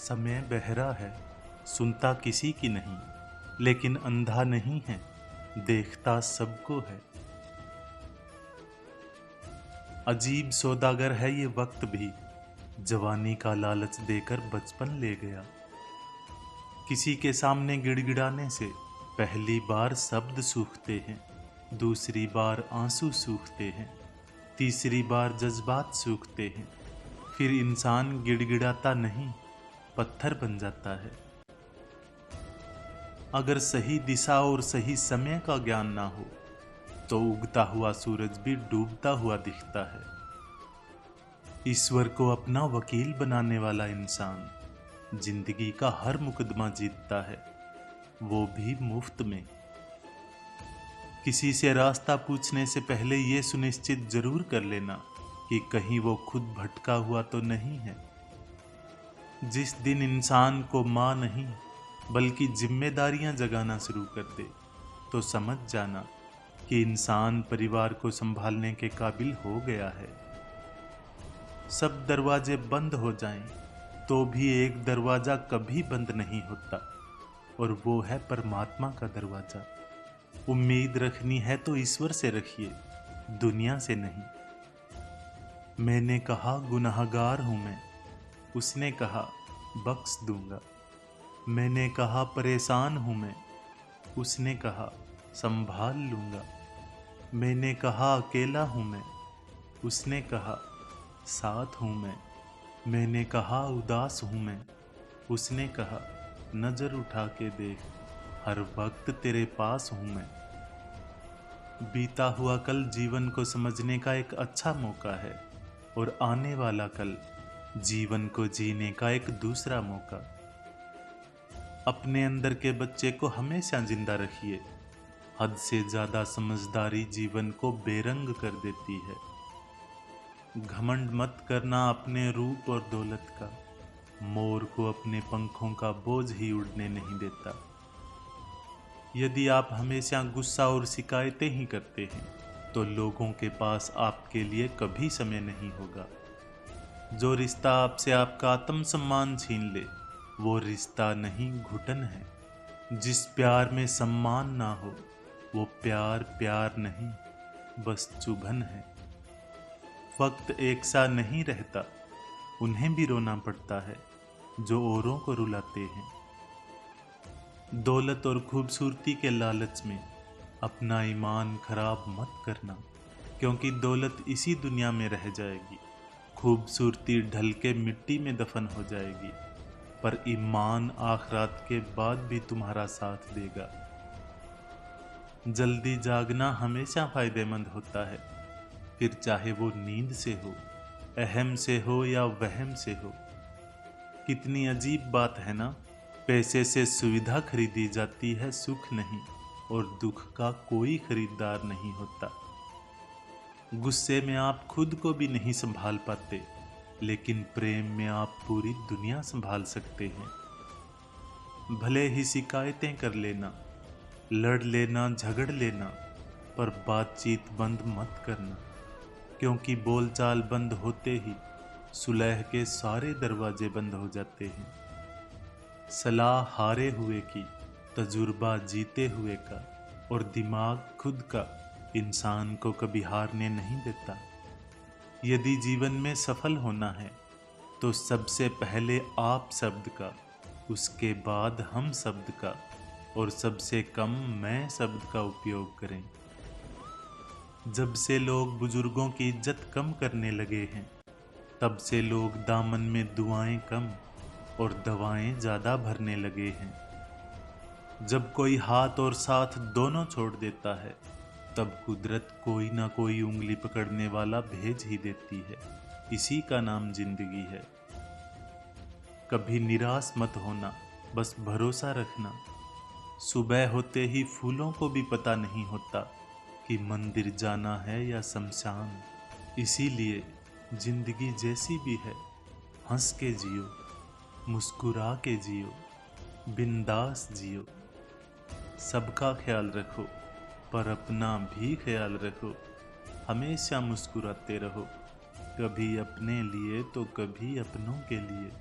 समय बहरा है, सुनता किसी की नहीं, लेकिन अंधा नहीं है, देखता सबको है। अजीब सौदागर है ये वक्त भी, जवानी का लालच देकर बचपन ले गया। किसी के सामने गिड़गिड़ाने से पहली बार शब्द सूखते हैं, दूसरी बार आंसू सूखते हैं, तीसरी बार जज्बात सूखते हैं, फिर इंसान गिड़गिड़ाता नहीं, पत्थर बन जाता है। अगर सही दिशा और सही समय का ज्ञान ना हो तो उगता हुआ सूरज भी डूबता हुआ दिखता है। ईश्वर को अपना वकील बनाने वाला इंसान जिंदगी का हर मुकदमा जीतता है, वो भी मुफ्त में। किसी से रास्ता पूछने से पहले ये सुनिश्चित जरूर कर लेना कि कहीं वो खुद भटका हुआ तो नहीं है। जिस दिन इंसान को माँ नहीं बल्कि जिम्मेदारियां जगाना शुरू कर दे तो समझ जाना कि इंसान परिवार को संभालने के काबिल हो गया है। सब दरवाजे बंद हो जाएं तो भी एक दरवाजा कभी बंद नहीं होता, और वो है परमात्मा का दरवाजा। उम्मीद रखनी है तो ईश्वर से रखिए, दुनिया से नहीं। मैंने कहा गुनाहगार हूं मैं, उसने कहा बख्श दूंगा। मैंने कहा परेशान हूं मैं, उसने कहा संभाल लूंगा। मैंने कहा अकेला हूं मैं, उसने कहा साथ हूं मैं। मैंने कहा उदास हूं मैं, उसने कहा नजर उठा के देख, हर वक्त तेरे पास हूं मैं। बीता हुआ कल जीवन को समझने का एक अच्छा मौका है, और आने वाला कल जीवन को जीने का एक दूसरा मौका। अपने अंदर के बच्चे को हमेशा जिंदा रखिए। हद से ज्यादा समझदारी जीवन को बेरंग कर देती है। घमंड मत करना अपने रूप और दौलत का, मोर को अपने पंखों का बोझ ही उड़ने नहीं देता। यदि आप हमेशा गुस्सा और शिकायतें ही करते हैं तो लोगों के पास आपके लिए कभी समय नहीं होगा। जो रिश्ता आपसे आपका आत्मसम्मान छीन ले वो रिश्ता नहीं घुटन है। जिस प्यार में सम्मान ना हो वो प्यार प्यार नहीं, बस चुभन है। वक्त एक सा नहीं रहता, उन्हें भी रोना पड़ता है जो औरों को रुलाते हैं। दौलत और खूबसूरती के लालच में अपना ईमान खराब मत करना, क्योंकि दौलत इसी दुनिया में रह जाएगी, खूबसूरती ढल के मिट्टी में दफन हो जाएगी, पर ईमान आखिरात के बाद भी तुम्हारा साथ देगा। जल्दी जागना हमेशा फायदेमंद होता है, फिर चाहे वो नींद से हो, अहम से हो या वहम से हो। कितनी अजीब बात है ना, पैसे से सुविधा खरीदी जाती है, सुख नहीं, और दुख का कोई खरीदार नहीं होता। गुस्से में आप खुद को भी नहीं संभाल पाते, लेकिन प्रेम में आप पूरी दुनिया संभाल सकते हैं। भले ही शिकायतें कर लेना, लड़ लेना, झगड़ लेना, पर बातचीत बंद मत करना, क्योंकि बोलचाल बंद होते ही सुलह के सारे दरवाजे बंद हो जाते हैं। सलाह हारे हुए की, तजुर्बा जीते हुए का, और दिमाग खुद का इंसान को कभी हारने नहीं देता। यदि जीवन में सफल होना है तो सबसे पहले आप शब्द का, उसके बाद हम शब्द का, और सबसे कम मैं शब्द का उपयोग करें। जब से लोग बुजुर्गों की इज्जत कम करने लगे हैं, तब से लोग दामन में दुआएं कम और दवाएं ज्यादा भरने लगे हैं। जब कोई हाथ और साथ दोनों छोड़ देता है, तब कुदरत कोई ना कोई उंगली पकड़ने वाला भेज ही देती है। इसी का नाम जिंदगी है। कभी निराश मत होना, बस भरोसा रखना। सुबह होते ही फूलों को भी पता नहीं होता कि मंदिर जाना है या शमशान। इसीलिए जिंदगी जैसी भी है, हंस के जियो, मुस्कुरा के जियो, बिंदास जियो। सबका ख्याल रखो, पर अपना भी ख्याल रखो। हमेशा मुस्कुराते रहो, कभी अपने लिए तो कभी अपनों के लिए।